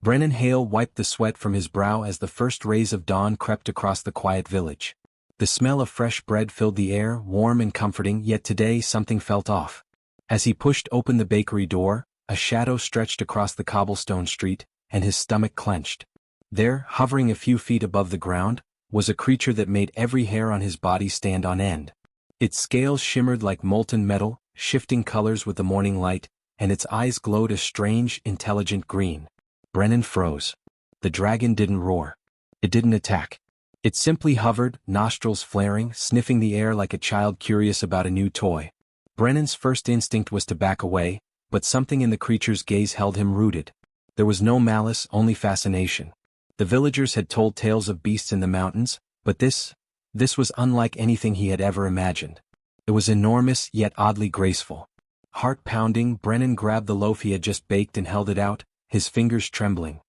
Brennan Hale wiped the sweat from his brow as the first rays of dawn crept across the quiet village. The smell of fresh bread filled the air, warm and comforting, yet today something felt off. As he pushed open the bakery door, a shadow stretched across the cobblestone street, and his stomach clenched. There, hovering a few feet above the ground, was a creature that made every hair on his body stand on end. Its scales shimmered like molten metal, shifting colors with the morning light, and its eyes glowed a strange, intelligent green. Brennan froze. The dragon didn't roar. It didn't attack. It simply hovered, nostrils flaring, sniffing the air like a child curious about a new toy. Brennan's first instinct was to back away, but something in the creature's gaze held him rooted. There was no malice, only fascination. The villagers had told tales of beasts in the mountains, but this was unlike anything he had ever imagined. It was enormous, yet oddly graceful. Heart-pounding, Brennan grabbed the loaf he had just baked and held it out, his fingers trembling.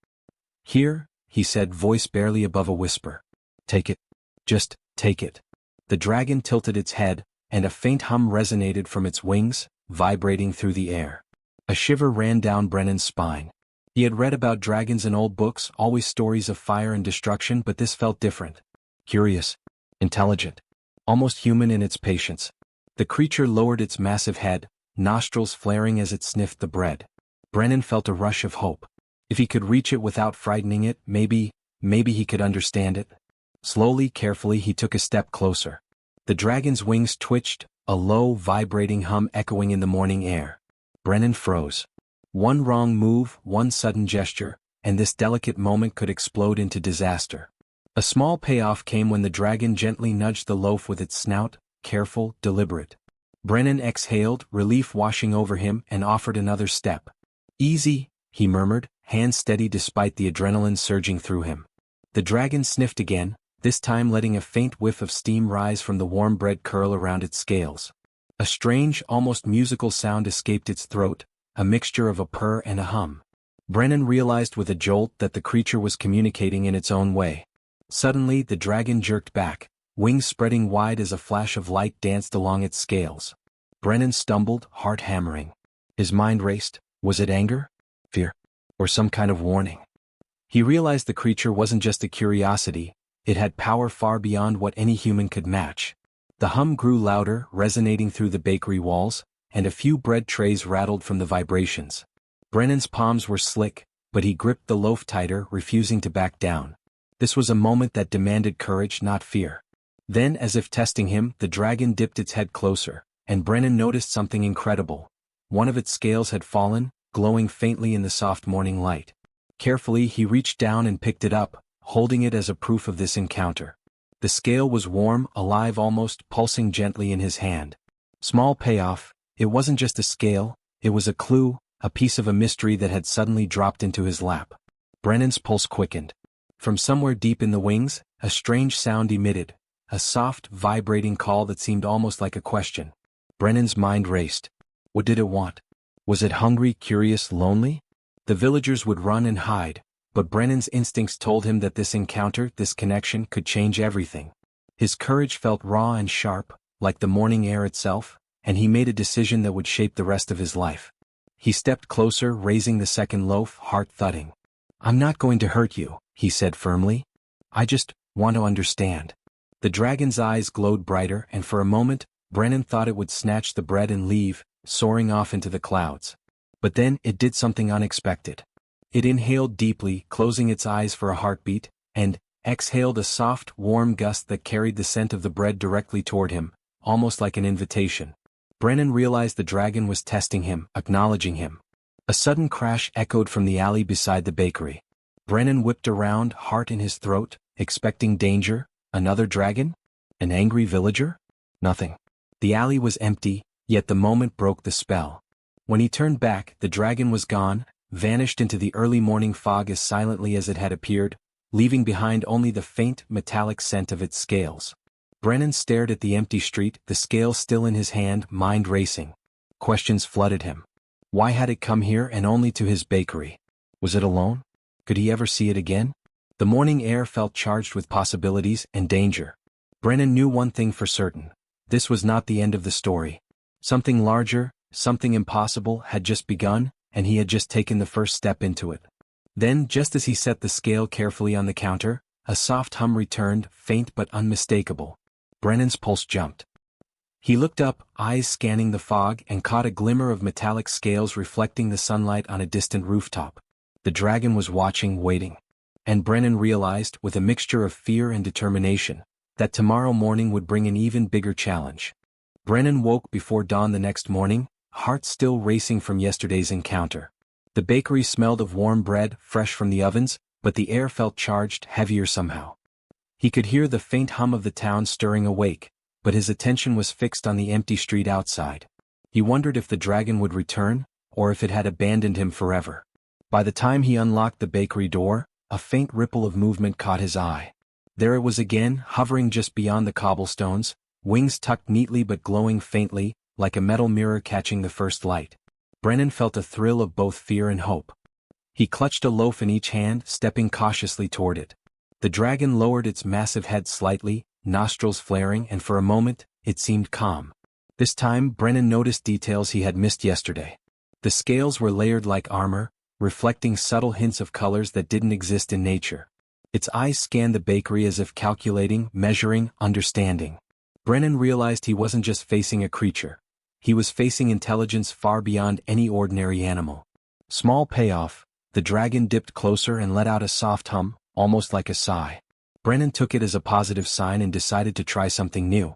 "Here," he said, voice barely above a whisper. "Take it. Just take it." The dragon tilted its head, and a faint hum resonated from its wings, vibrating through the air. A shiver ran down Brennan's spine. He had read about dragons in old books, always stories of fire and destruction, but this felt different. Curious, intelligent, almost human in its patience. The creature lowered its massive head, nostrils flaring as it sniffed the bread. Brennan felt a rush of hope. If he could reach it without frightening it, maybe he could understand it. Slowly, carefully, he took a step closer. The dragon's wings twitched, a low, vibrating hum echoing in the morning air. Brennan froze. One wrong move, one sudden gesture, and this delicate moment could explode into disaster. A small payoff came when the dragon gently nudged the loaf with its snout, careful, deliberate. Brennan exhaled, relief washing over him, and offered another step. "Easy," he murmured, hands steady despite the adrenaline surging through him. The dragon sniffed again, this time letting a faint whiff of steam rise from the warm bread curl around its scales. A strange, almost musical sound escaped its throat, a mixture of a purr and a hum. Brennan realized with a jolt that the creature was communicating in its own way. Suddenly, the dragon jerked back, wings spreading wide as a flash of light danced along its scales. Brennan stumbled, heart hammering. His mind raced. Was it anger? Fear? Or some kind of warning? He realized the creature wasn't just a curiosity, it had power far beyond what any human could match. The hum grew louder, resonating through the bakery walls, and a few bread trays rattled from the vibrations. Brennan's palms were slick, but he gripped the loaf tighter, refusing to back down. This was a moment that demanded courage, not fear. Then, as if testing him, the dragon dipped its head closer, and Brennan noticed something incredible. One of its scales had fallen, glowing faintly in the soft morning light. Carefully, he reached down and picked it up, holding it as a proof of this encounter. The scale was warm, alive almost, pulsing gently in his hand. Small payoff, it wasn't just a scale, it was a clue, a piece of a mystery that had suddenly dropped into his lap. Brennan's pulse quickened. From somewhere deep in the wings, a strange sound emitted, a soft, vibrating call that seemed almost like a question. Brennan's mind raced. What did it want? Was it hungry, curious, lonely? The villagers would run and hide, but Brennan's instincts told him that this encounter, this connection, could change everything. His courage felt raw and sharp, like the morning air itself, and he made a decision that would shape the rest of his life. He stepped closer, raising the second loaf, heart thudding. "I'm not going to hurt you," he said firmly. "I just want to understand." The dragon's eyes glowed brighter, and for a moment, Brennan thought it would snatch the bread and leave, soaring off into the clouds. But then it did something unexpected. It inhaled deeply, closing its eyes for a heartbeat, and exhaled a soft, warm gust that carried the scent of the bread directly toward him, almost like an invitation. Brennan realized the dragon was testing him, acknowledging him. A sudden crash echoed from the alley beside the bakery. Brennan whipped around, heart in his throat, expecting danger. Another dragon? An angry villager? Nothing. The alley was empty, yet the moment broke the spell. When he turned back, the dragon was gone, vanished into the early morning fog as silently as it had appeared, leaving behind only the faint, metallic scent of its scales. Brennan stared at the empty street, the scale still in his hand, mind racing. Questions flooded him. Why had it come here and only to his bakery? Was it alone? Could he ever see it again? The morning air felt charged with possibilities and danger. Brennan knew one thing for certain. This was not the end of the story. Something larger, something impossible, had just begun, and he had just taken the first step into it. Then, just as he set the scale carefully on the counter, a soft hum returned, faint but unmistakable. Brennan's pulse jumped. He looked up, eyes scanning the fog, and caught a glimmer of metallic scales reflecting the sunlight on a distant rooftop. The dragon was watching, waiting. And Brennan realized, with a mixture of fear and determination, that tomorrow morning would bring an even bigger challenge. Brennan woke before dawn the next morning, heart still racing from yesterday's encounter. The bakery smelled of warm bread, fresh from the ovens, but the air felt charged, heavier somehow. He could hear the faint hum of the town stirring awake, but his attention was fixed on the empty street outside. He wondered if the dragon would return, or if it had abandoned him forever. By the time he unlocked the bakery door, a faint ripple of movement caught his eye. There it was again, hovering just beyond the cobblestones, wings tucked neatly but glowing faintly, like a metal mirror catching the first light. Brennan felt a thrill of both fear and hope. He clutched a loaf in each hand, stepping cautiously toward it. The dragon lowered its massive head slightly, nostrils flaring, and for a moment, it seemed calm. This time, Brennan noticed details he had missed yesterday. The scales were layered like armor, reflecting subtle hints of colors that didn't exist in nature. Its eyes scanned the bakery as if calculating, measuring, understanding. Brennan realized he wasn't just facing a creature. He was facing intelligence far beyond any ordinary animal. Small payoff, the dragon dipped closer and let out a soft hum, almost like a sigh. Brennan took it as a positive sign and decided to try something new.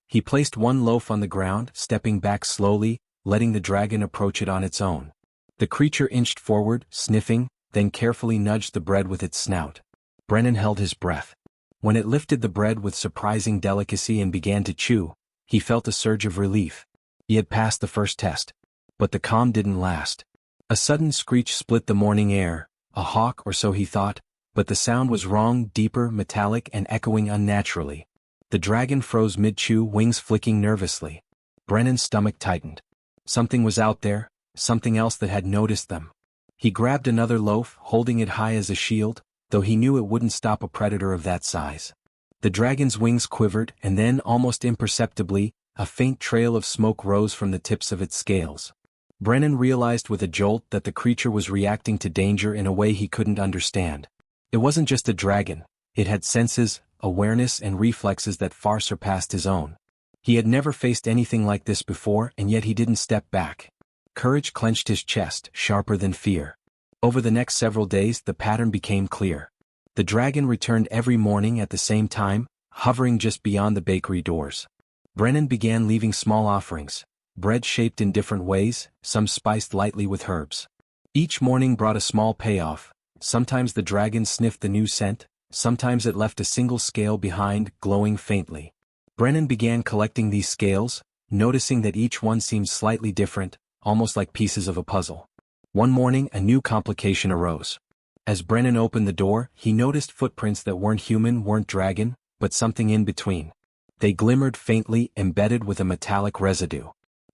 He placed one loaf on the ground, stepping back slowly, letting the dragon approach it on its own. The creature inched forward, sniffing, then carefully nudged the bread with its snout. Brennan held his breath. When it lifted the bread with surprising delicacy and began to chew, he felt a surge of relief. He had passed the first test. But the calm didn't last. A sudden screech split the morning air, a hawk or so he thought, but the sound was wrong, deeper, metallic, and echoing unnaturally. The dragon froze mid-chew, wings flicking nervously. Brennan's stomach tightened. Something was out there, something else that had noticed them. He grabbed another loaf, holding it high as a shield, though he knew it wouldn't stop a predator of that size. The dragon's wings quivered, and then, almost imperceptibly, a faint trail of smoke rose from the tips of its scales. Brennan realized with a jolt that the creature was reacting to danger in a way he couldn't understand. It wasn't just a dragon, it had senses, awareness, and reflexes that far surpassed his own. He had never faced anything like this before, and yet he didn't step back. Courage clenched his chest, sharper than fear. Over the next several days, the pattern became clear. The dragon returned every morning at the same time, hovering just beyond the bakery doors. Brennan began leaving small offerings, bread shaped in different ways, some spiced lightly with herbs. Each morning brought a small payoff. Sometimes the dragon sniffed the new scent, sometimes it left a single scale behind, glowing faintly. Brennan began collecting these scales, noticing that each one seemed slightly different, almost like pieces of a puzzle. One morning, a new complication arose. As Brennan opened the door, he noticed footprints that weren't human, weren't dragon, but something in between. They glimmered faintly, embedded with a metallic residue.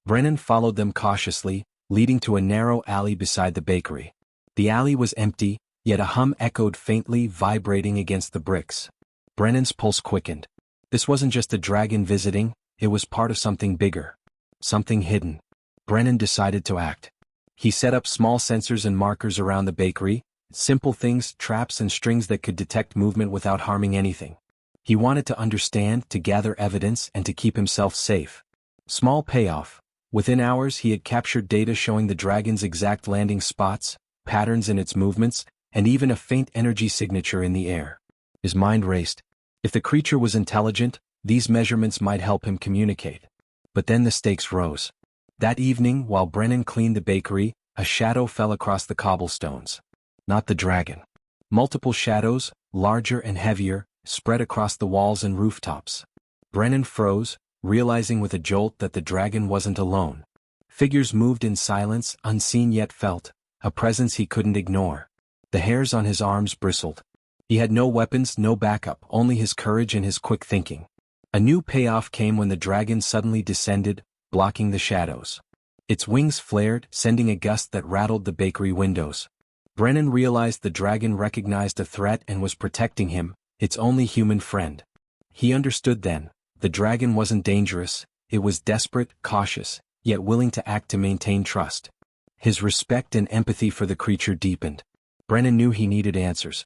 Brennan followed them cautiously, leading to a narrow alley beside the bakery. The alley was empty, yet a hum echoed faintly, vibrating against the bricks. Brennan's pulse quickened. This wasn't just a dragon visiting, it was part of something bigger. Something hidden. Brennan decided to act. He set up small sensors and markers around the bakery, simple things, traps and strings that could detect movement without harming anything. He wanted to understand, to gather evidence, and to keep himself safe. Small payoff. Within hours he had captured data showing the dragon's exact landing spots, patterns in its movements, and even a faint energy signature in the air. His mind raced. If the creature was intelligent, these measurements might help him communicate. But then the stakes rose. That evening, while Brennan cleaned the bakery, a shadow fell across the cobblestones. Not the dragon. Multiple shadows, larger and heavier, spread across the walls and rooftops. Brennan froze, realizing with a jolt that the dragon wasn't alone. Figures moved in silence, unseen yet felt, a presence he couldn't ignore. The hairs on his arms bristled. He had no weapons, no backup, only his courage and his quick thinking. A new payoff came when the dragon suddenly descended, blocking the shadows. Its wings flared, sending a gust that rattled the bakery windows. Brennan realized the dragon recognized a threat and was protecting him, its only human friend. He understood then, the dragon wasn't dangerous, it was desperate, cautious, yet willing to act to maintain trust. His respect and empathy for the creature deepened. Brennan knew he needed answers.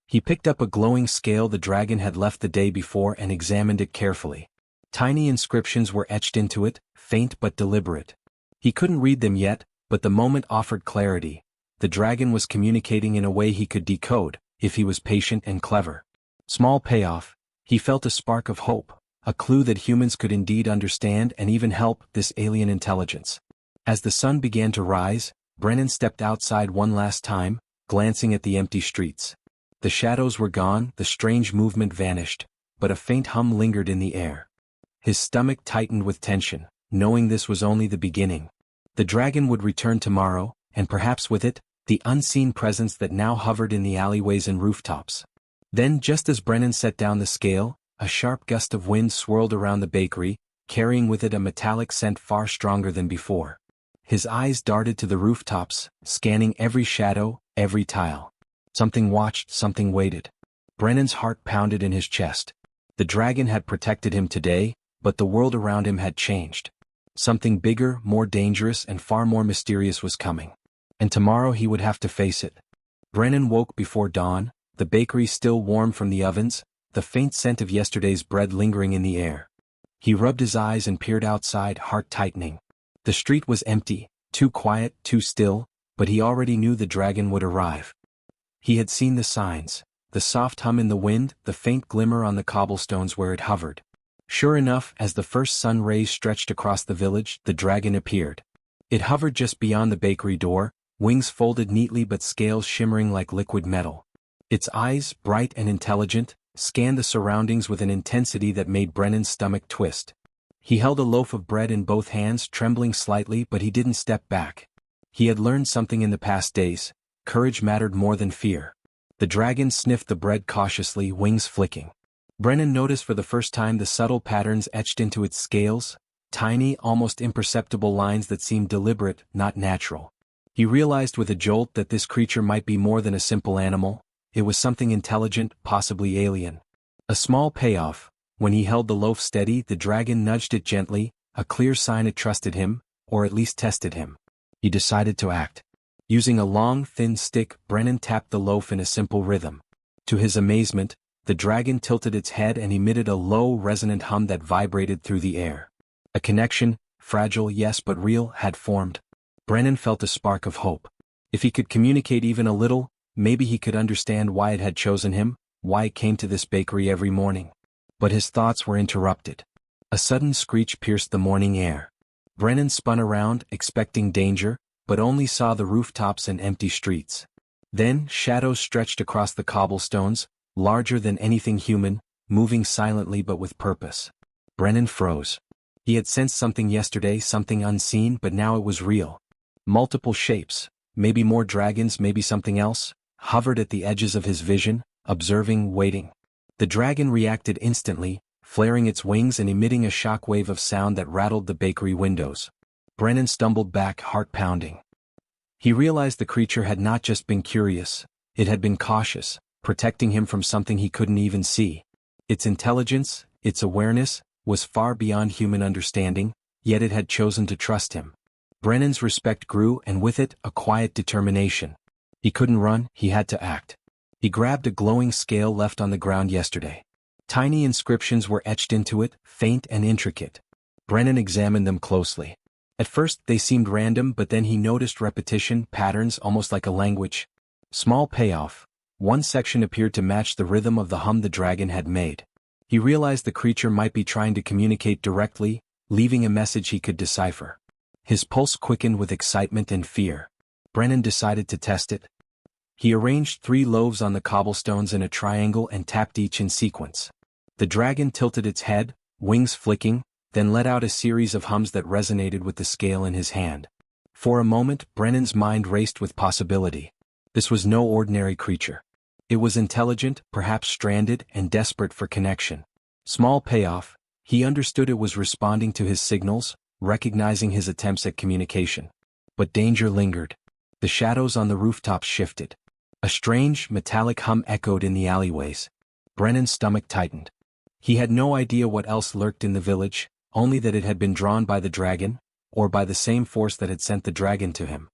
He picked up a glowing scale the dragon had left the day before and examined it carefully. Tiny inscriptions were etched into it, faint but deliberate. He couldn't read them yet, but the moment offered clarity. The dragon was communicating in a way he could decode, if he was patient and clever. Small payoff. He felt a spark of hope, a clue that humans could indeed understand and even help this alien intelligence. As the sun began to rise, Brennan stepped outside one last time, glancing at the empty streets. The shadows were gone, the strange movement vanished, but a faint hum lingered in the air. His stomach tightened with tension, knowing this was only the beginning. The dragon would return tomorrow, and perhaps with it, the unseen presence that now hovered in the alleyways and rooftops. Then, just as Brennan set down the scale, a sharp gust of wind swirled around the bakery, carrying with it a metallic scent far stronger than before. His eyes darted to the rooftops, scanning every shadow, every tile. Something watched, something waited. Brennan's heart pounded in his chest. The dragon had protected him today, but the world around him had changed. Something bigger, more dangerous, and far more mysterious was coming. And tomorrow he would have to face it. Brennan woke before dawn, the bakery still warm from the ovens, the faint scent of yesterday's bread lingering in the air. He rubbed his eyes and peered outside, heart tightening. The street was empty, too quiet, too still, but he already knew the dragon would arrive. He had seen the signs, the soft hum in the wind, the faint glimmer on the cobblestones where it hovered. Sure enough, as the first sun rays stretched across the village, the dragon appeared. It hovered just beyond the bakery door, wings folded neatly but scales shimmering like liquid metal. Its eyes, bright and intelligent, scanned the surroundings with an intensity that made Brennan's stomach twist. He held a loaf of bread in both hands, trembling slightly, but he didn't step back. He had learned something in the past days. Courage mattered more than fear. The dragon sniffed the bread cautiously, wings flicking. Brennan noticed for the first time the subtle patterns etched into its scales, tiny, almost imperceptible lines that seemed deliberate, not natural. He realized with a jolt that this creature might be more than a simple animal. It was something intelligent, possibly alien. A small payoff. When he held the loaf steady, the dragon nudged it gently, a clear sign it trusted him, or at least tested him. He decided to act. Using a long, thin stick, Brennan tapped the loaf in a simple rhythm. To his amazement, the dragon tilted its head and emitted a low, resonant hum that vibrated through the air. A connection, fragile yes but real, had formed. Brennan felt a spark of hope. If he could communicate even a little, maybe he could understand why it had chosen him, why it came to this bakery every morning. But his thoughts were interrupted. A sudden screech pierced the morning air. Brennan spun around, expecting danger, but only saw the rooftops and empty streets. Then, shadows stretched across the cobblestones, larger than anything human, moving silently but with purpose. Brennan froze. He had sensed something yesterday, something unseen, but now it was real. Multiple shapes, maybe more dragons, maybe something else, hovered at the edges of his vision, observing, waiting. The dragon reacted instantly, flaring its wings and emitting a shockwave of sound that rattled the bakery windows. Brennan stumbled back, heart pounding. He realized the creature had not just been curious, it had been cautious, protecting him from something he couldn't even see. Its intelligence, its awareness, was far beyond human understanding, yet it had chosen to trust him. Brennan's respect grew, and with it, a quiet determination. He couldn't run, he had to act. He grabbed a glowing scale left on the ground yesterday. Tiny inscriptions were etched into it, faint and intricate. Brennan examined them closely. At first they seemed random, but then he noticed repetition, patterns almost like a language. Small payoff. One section appeared to match the rhythm of the hum the dragon had made. He realized the creature might be trying to communicate directly, leaving a message he could decipher. His pulse quickened with excitement and fear. Brennan decided to test it. He arranged 3 loaves on the cobblestones in a triangle and tapped each in sequence. The dragon tilted its head, wings flicking, then let out a series of hums that resonated with the scale in his hand. For a moment, Brennan's mind raced with possibility. This was no ordinary creature. It was intelligent, perhaps stranded, and desperate for connection. Small payoff. He understood it was responding to his signals, recognizing his attempts at communication. But danger lingered. The shadows on the rooftops shifted. A strange, metallic hum echoed in the alleyways. Brennan's stomach tightened. He had no idea what else lurked in the village, only that it had been drawn by the dragon, or by the same force that had sent the dragon to him.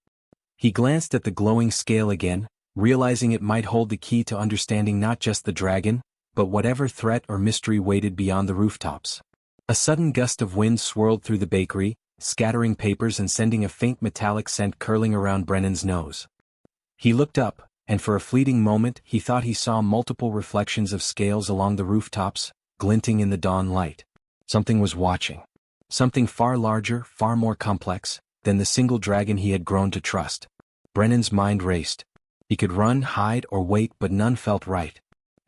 He glanced at the glowing scale again, realizing it might hold the key to understanding not just the dragon, but whatever threat or mystery waited beyond the rooftops. A sudden gust of wind swirled through the bakery, scattering papers and sending a faint metallic scent curling around Brennan's nose. He looked up, and for a fleeting moment he thought he saw multiple reflections of scales along the rooftops, glinting in the dawn light. Something was watching. Something far larger, far more complex, than the single dragon he had grown to trust. Brennan's mind raced. He could run, hide, or wait, but none felt right.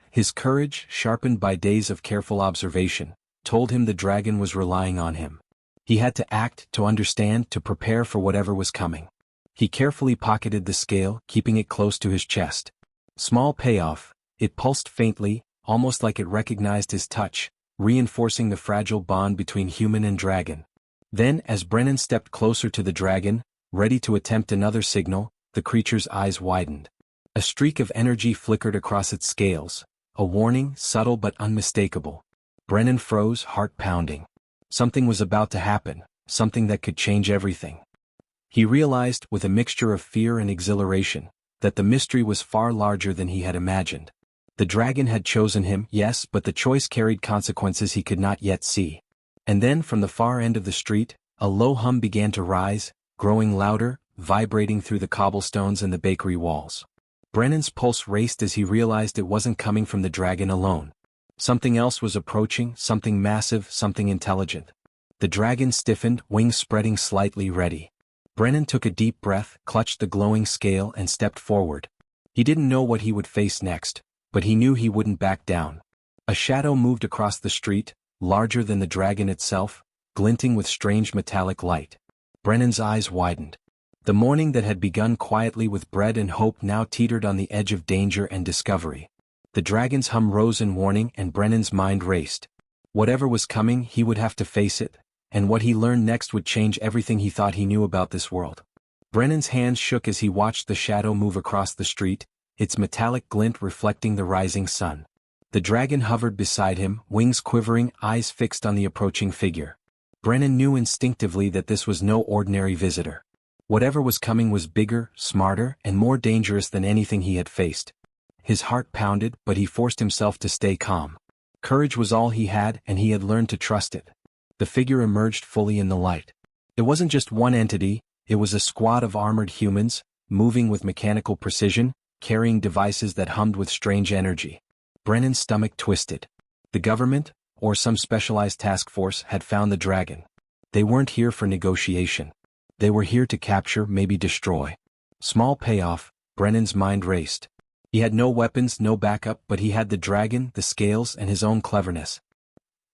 His courage, sharpened by days of careful observation, told him the dragon was relying on him. He had to act, to understand, to prepare for whatever was coming. He carefully pocketed the scale, keeping it close to his chest. Small payoff, it pulsed faintly, almost like it recognized his touch, reinforcing the fragile bond between human and dragon. Then, as Brennan stepped closer to the dragon, ready to attempt another signal, the creature's eyes widened. A streak of energy flickered across its scales, a warning, subtle but unmistakable. Brennan froze, heart pounding. Something was about to happen, something that could change everything. He realized, with a mixture of fear and exhilaration, that the mystery was far larger than he had imagined. The dragon had chosen him, yes, but the choice carried consequences he could not yet see. And then, from the far end of the street, a low hum began to rise, growing louder, vibrating through the cobblestones and the bakery walls. Brennan's pulse raced as he realized it wasn't coming from the dragon alone. Something else was approaching, something massive, something intelligent. The dragon stiffened, wings spreading slightly, ready. Brennan took a deep breath, clutched the glowing scale and stepped forward. He didn't know what he would face next, but he knew he wouldn't back down. A shadow moved across the street, larger than the dragon itself, glinting with strange metallic light. Brennan's eyes widened. The morning that had begun quietly with bread and hope now teetered on the edge of danger and discovery. The dragon's hum rose in warning and Brennan's mind raced. Whatever was coming, he would have to face it, and what he learned next would change everything he thought he knew about this world. Brennan's hands shook as he watched the shadow move across the street, its metallic glint reflecting the rising sun. The dragon hovered beside him, wings quivering, eyes fixed on the approaching figure. Brennan knew instinctively that this was no ordinary visitor. Whatever was coming was bigger, smarter, and more dangerous than anything he had faced. His heart pounded, but he forced himself to stay calm. Courage was all he had, and he had learned to trust it. The figure emerged fully in the light. It wasn't just one entity, it was a squad of armored humans, moving with mechanical precision, carrying devices that hummed with strange energy. Brennan's stomach twisted. The government, or some specialized task force, had found the dragon. They weren't here for negotiation. They were here to capture, maybe destroy. Small payoff, Brennan's mind raced. He had no weapons, no backup, but he had the dragon, the scales, and his own cleverness.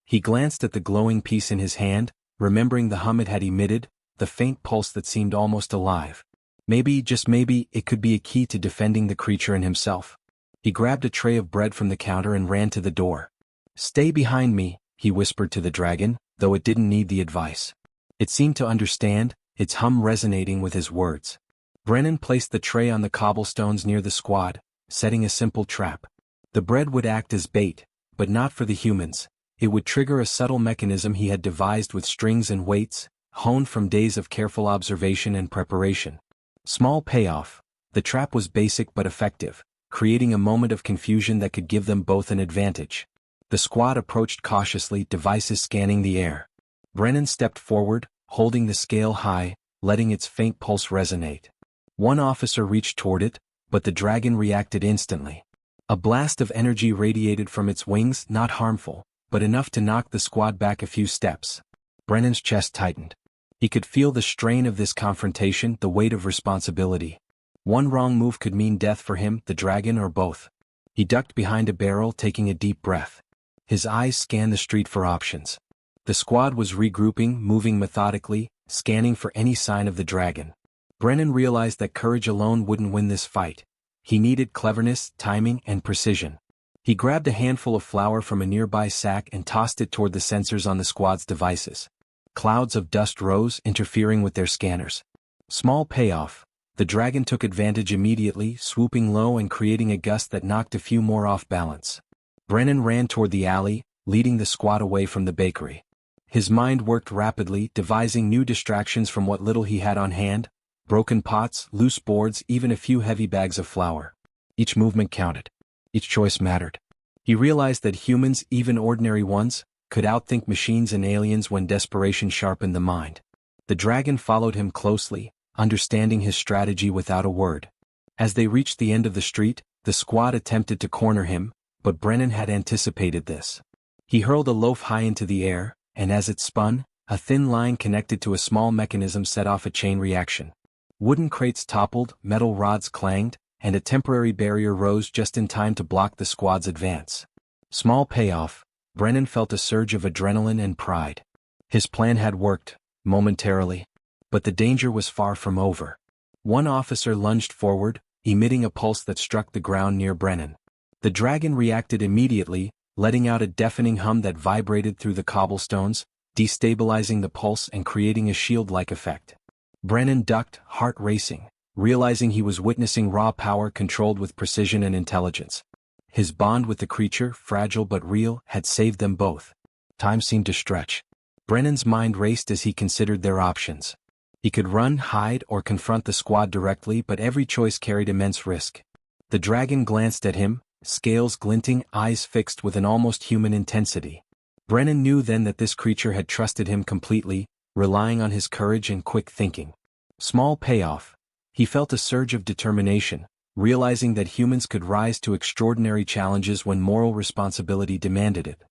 He glanced at the glowing piece in his hand, remembering the hum it had emitted, the faint pulse that seemed almost alive. Maybe, just maybe, it could be a key to defending the creature and himself. He grabbed a tray of bread from the counter and ran to the door. "Stay behind me," he whispered to the dragon, though it didn't need the advice. It seemed to understand, its hum resonating with his words. Brennan placed the tray on the cobblestones near the squad, setting a simple trap. The bread would act as bait, but not for the humans. It would trigger a subtle mechanism he had devised with strings and weights, honed from days of careful observation and preparation. Small payoff. The trap was basic but effective, creating a moment of confusion that could give them both an advantage. The squad approached cautiously, devices scanning the air. Brennan stepped forward, holding the scale high, letting its faint pulse resonate. One officer reached toward it, but the dragon reacted instantly. A blast of energy radiated from its wings, not harmful, but enough to knock the squad back a few steps. Brennan's chest tightened. He could feel the strain of this confrontation, the weight of responsibility. One wrong move could mean death for him, the dragon, or both. He ducked behind a barrel, taking a deep breath. His eyes scanned the street for options. The squad was regrouping, moving methodically, scanning for any sign of the dragon. Brennan realized that courage alone wouldn't win this fight. He needed cleverness, timing, and precision. He grabbed a handful of flour from a nearby sack and tossed it toward the sensors on the squad's devices. Clouds of dust rose, interfering with their scanners. Small payoff. The dragon took advantage immediately, swooping low and creating a gust that knocked a few more off balance. Brennan ran toward the alley, leading the squad away from the bakery. His mind worked rapidly, devising new distractions from what little he had on hand: broken pots, loose boards, even a few heavy bags of flour. Each movement counted. Each choice mattered. He realized that humans, even ordinary ones, could outthink machines and aliens when desperation sharpened the mind. The dragon followed him closely, understanding his strategy without a word. As they reached the end of the street, the squad attempted to corner him, but Brennan had anticipated this. He hurled a loaf high into the air, and as it spun, a thin line connected to a small mechanism set off a chain reaction. Wooden crates toppled, metal rods clanged, and a temporary barrier rose just in time to block the squad's advance. Small payoff, Brennan felt a surge of adrenaline and pride. His plan had worked, momentarily. But the danger was far from over. One officer lunged forward, emitting a pulse that struck the ground near Brennan. The dragon reacted immediately, letting out a deafening hum that vibrated through the cobblestones, destabilizing the pulse and creating a shield-like effect. Brennan ducked, heart racing, realizing he was witnessing raw power controlled with precision and intelligence. His bond with the creature, fragile but real, had saved them both. Time seemed to stretch. Brennan's mind raced as he considered their options. He could run, hide, or confront the squad directly, but every choice carried immense risk. The dragon glanced at him, scales glinting, eyes fixed with an almost human intensity. Brennan knew then that this creature had trusted him completely, relying on his courage and quick thinking. Small payoff. He felt a surge of determination, realizing that humans could rise to extraordinary challenges when moral responsibility demanded it.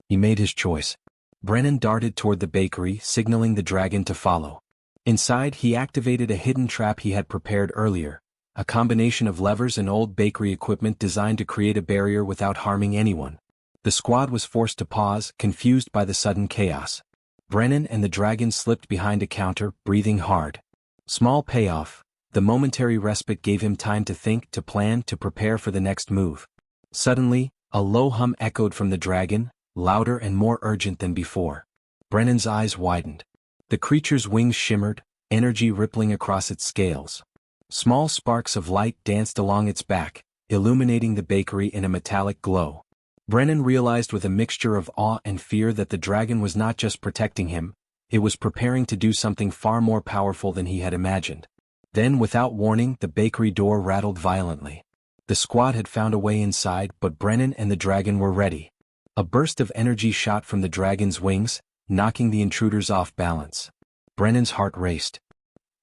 He made his choice. Brennan darted toward the bakery, signaling the dragon to follow. Inside, he activated a hidden trap he had prepared earlier, a combination of levers and old bakery equipment designed to create a barrier without harming anyone. The squad was forced to pause, confused by the sudden chaos. Brennan and the dragon slipped behind a counter, breathing hard. Small payoff. The momentary respite gave him time to think, to plan, to prepare for the next move. Suddenly, a low hum echoed from the dragon, louder and more urgent than before. Brennan's eyes widened. The creature's wings shimmered, energy rippling across its scales. Small sparks of light danced along its back, illuminating the bakery in a metallic glow. Brennan realized with a mixture of awe and fear that the dragon was not just protecting him, it was preparing to do something far more powerful than he had imagined. Then, without warning, the bakery door rattled violently. The squad had found a way inside, but Brennan and the dragon were ready. A burst of energy shot from the dragon's wings, knocking the intruders off balance. Brennan's heart raced.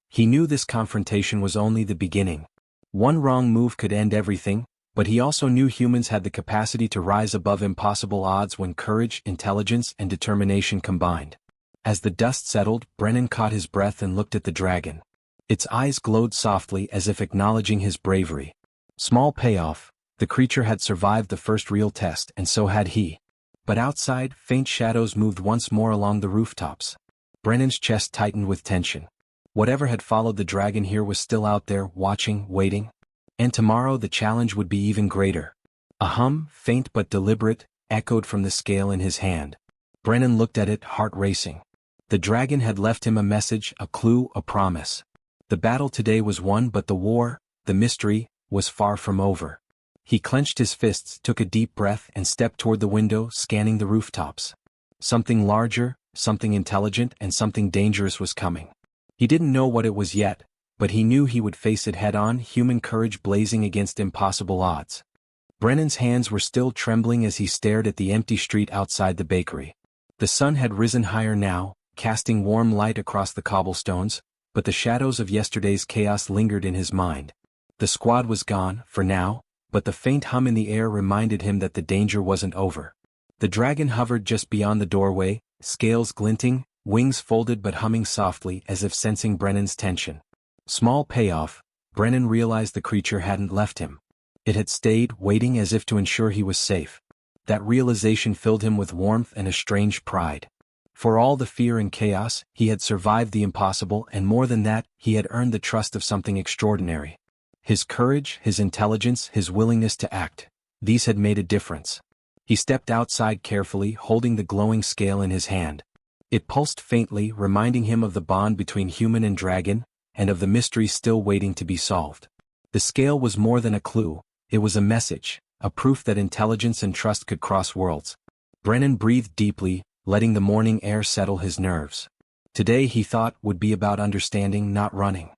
He knew this confrontation was only the beginning. One wrong move could end everything, but he also knew humans had the capacity to rise above impossible odds when courage, intelligence, and determination combined. As the dust settled, Brennan caught his breath and looked at the dragon. Its eyes glowed softly as if acknowledging his bravery. Small payoff, the creature had survived the first real test, and so had he. But outside, faint shadows moved once more along the rooftops. Brennan's chest tightened with tension. Whatever had followed the dragon here was still out there, watching, waiting. And tomorrow the challenge would be even greater. A hum, faint but deliberate, echoed from the scale in his hand. Brennan looked at it, heart racing. The dragon had left him a message, a clue, a promise. The battle today was won, but the war, the mystery, was far from over. He clenched his fists, took a deep breath, and stepped toward the window, scanning the rooftops. Something larger, something intelligent, and something dangerous was coming. He didn't know what it was yet, but he knew he would face it head-on, human courage blazing against impossible odds. Brennan's hands were still trembling as he stared at the empty street outside the bakery. The sun had risen higher now, casting warm light across the cobblestones, but the shadows of yesterday's chaos lingered in his mind. The squad was gone, for now, but the faint hum in the air reminded him that the danger wasn't over. The dragon hovered just beyond the doorway, scales glinting, wings folded but humming softly as if sensing Brennan's tension. Small payoff, Brennan realized the creature hadn't left him. It had stayed, waiting as if to ensure he was safe. That realization filled him with warmth and a strange pride. For all the fear and chaos, he had survived the impossible, and more than that, he had earned the trust of something extraordinary. His courage, his intelligence, his willingness to act, these had made a difference. He stepped outside carefully, holding the glowing scale in his hand. It pulsed faintly, reminding him of the bond between human and dragon, and of the mystery still waiting to be solved. The scale was more than a clue, it was a message, a proof that intelligence and trust could cross worlds. Brennan breathed deeply, letting the morning air settle his nerves. Today, he thought, would be about understanding, not running.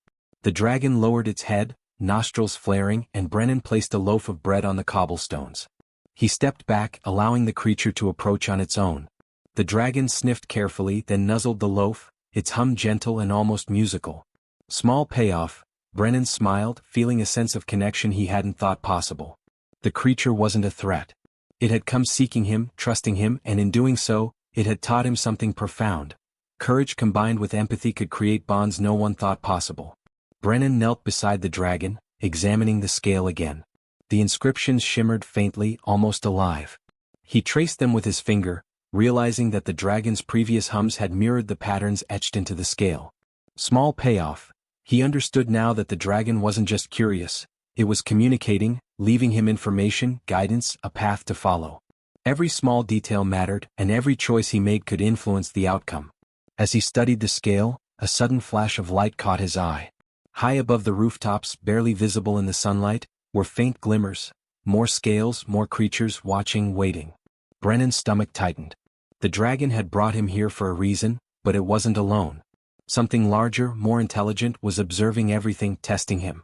The dragon lowered its head, nostrils flaring, and Brennan placed a loaf of bread on the cobblestones. He stepped back, allowing the creature to approach on its own. The dragon sniffed carefully, then nuzzled the loaf, its hum gentle and almost musical. Small payoff, Brennan smiled, feeling a sense of connection he hadn't thought possible. The creature wasn't a threat. It had come seeking him, trusting him, and in doing so, it had taught him something profound. Courage combined with empathy could create bonds no one thought possible. Brennan knelt beside the dragon, examining the scale again. The inscriptions shimmered faintly, almost alive. He traced them with his finger, realizing that the dragon's previous hums had mirrored the patterns etched into the scale. Small payoff. He understood now that the dragon wasn't just curious, it was communicating, leaving him information, guidance, a path to follow. Every small detail mattered, and every choice he made could influence the outcome. As he studied the scale, a sudden flash of light caught his eye. High above the rooftops, barely visible in the sunlight, were faint glimmers. More scales, more creatures watching, waiting. Brennan's stomach tightened. The dragon had brought him here for a reason, but it wasn't alone. Something larger, more intelligent, was observing everything, testing him.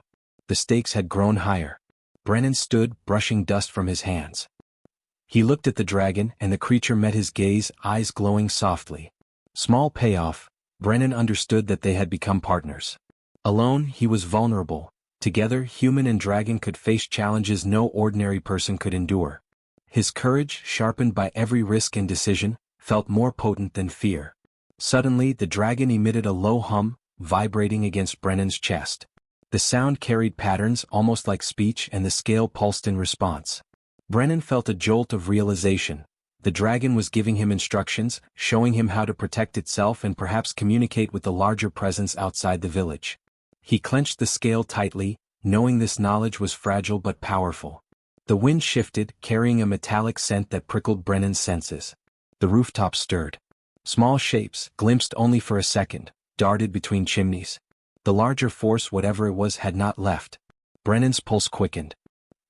The stakes had grown higher. Brennan stood, brushing dust from his hands. He looked at the dragon, and the creature met his gaze, eyes glowing softly. Small payoff, Brennan understood that they had become partners. Alone, he was vulnerable. Together, human and dragon could face challenges no ordinary person could endure. His courage, sharpened by every risk and decision, felt more potent than fear. Suddenly, the dragon emitted a low hum, vibrating against Brennan's chest. The sound carried patterns almost like speech, and the scale pulsed in response. Brennan felt a jolt of realization. The dragon was giving him instructions, showing him how to protect itself and perhaps communicate with the larger presence outside the village. He clenched the scale tightly, knowing this knowledge was fragile but powerful. The wind shifted, carrying a metallic scent that prickled Brennan's senses. The rooftops stirred. Small shapes, glimpsed only for a second, darted between chimneys. The larger force, whatever it was, had not left. Brennan's pulse quickened.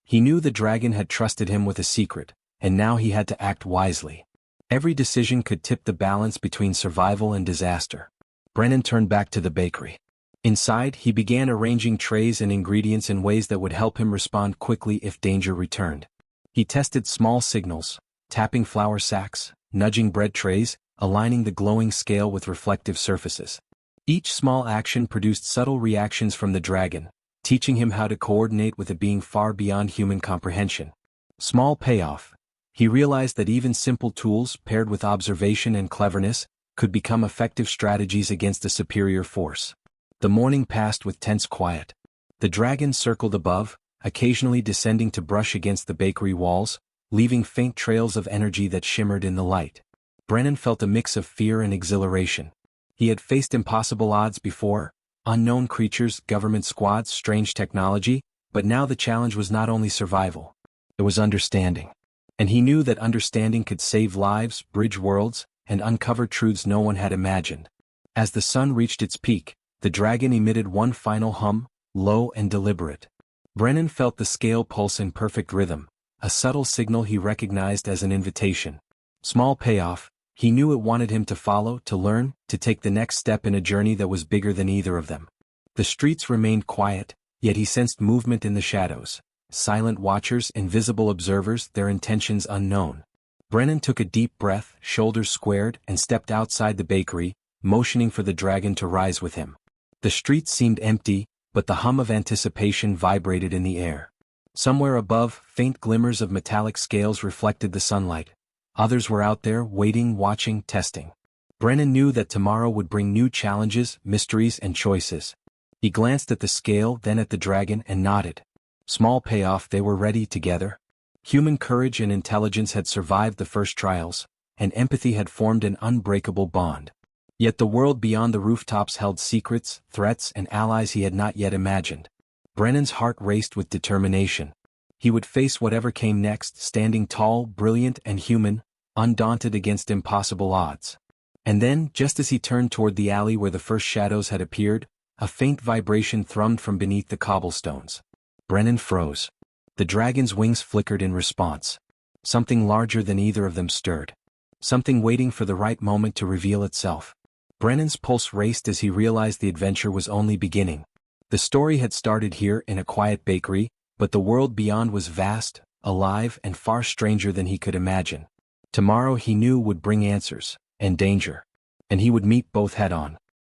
He knew the dragon had trusted him with a secret, and now he had to act wisely. Every decision could tip the balance between survival and disaster. Brennan turned back to the bakery. Inside, he began arranging trays and ingredients in ways that would help him respond quickly if danger returned. He tested small signals, tapping flour sacks, nudging bread trays, aligning the glowing scale with reflective surfaces. Each small action produced subtle reactions from the dragon, teaching him how to coordinate with a being far beyond human comprehension. Small payoff. He realized that even simple tools, paired with observation and cleverness, could become effective strategies against a superior force. The morning passed with tense quiet. The dragon circled above, occasionally descending to brush against the bakery walls, leaving faint trails of energy that shimmered in the light. Brennan felt a mix of fear and exhilaration. He had faced impossible odds before, unknown creatures, government squads, strange technology, but now the challenge was not only survival. It was understanding. And he knew that understanding could save lives, bridge worlds, and uncover truths no one had imagined. As the sun reached its peak, the dragon emitted one final hum, low and deliberate. Brennan felt the scale pulse in perfect rhythm, a subtle signal he recognized as an invitation. Small payoff, he knew it wanted him to follow, to learn, to take the next step in a journey that was bigger than either of them. The streets remained quiet, yet he sensed movement in the shadows. Silent watchers, invisible observers, their intentions unknown. Brennan took a deep breath, shoulders squared, and stepped outside the bakery, motioning for the dragon to rise with him. The streets seemed empty, but the hum of anticipation vibrated in the air. Somewhere above, faint glimmers of metallic scales reflected the sunlight. Others were out there, waiting, watching, testing. Brennan knew that tomorrow would bring new challenges, mysteries, and choices. He glanced at the scale, then at the dragon, and nodded. Small payoff, they were ready together. Human courage and intelligence had survived the first trials, and empathy had formed an unbreakable bond. Yet the world beyond the rooftops held secrets, threats, and allies he had not yet imagined. Brennan's heart raced with determination. He would face whatever came next, standing tall, brilliant, and human, undaunted against impossible odds. And then, just as he turned toward the alley where the first shadows had appeared, a faint vibration thrummed from beneath the cobblestones. Brennan froze. The dragon's wings flickered in response. Something larger than either of them stirred. Something waiting for the right moment to reveal itself. Brennan's pulse raced as he realized the adventure was only beginning. The story had started here in a quiet bakery, but the world beyond was vast, alive, and far stranger than he could imagine. Tomorrow he knew would bring answers, and danger. And he would meet both head-on.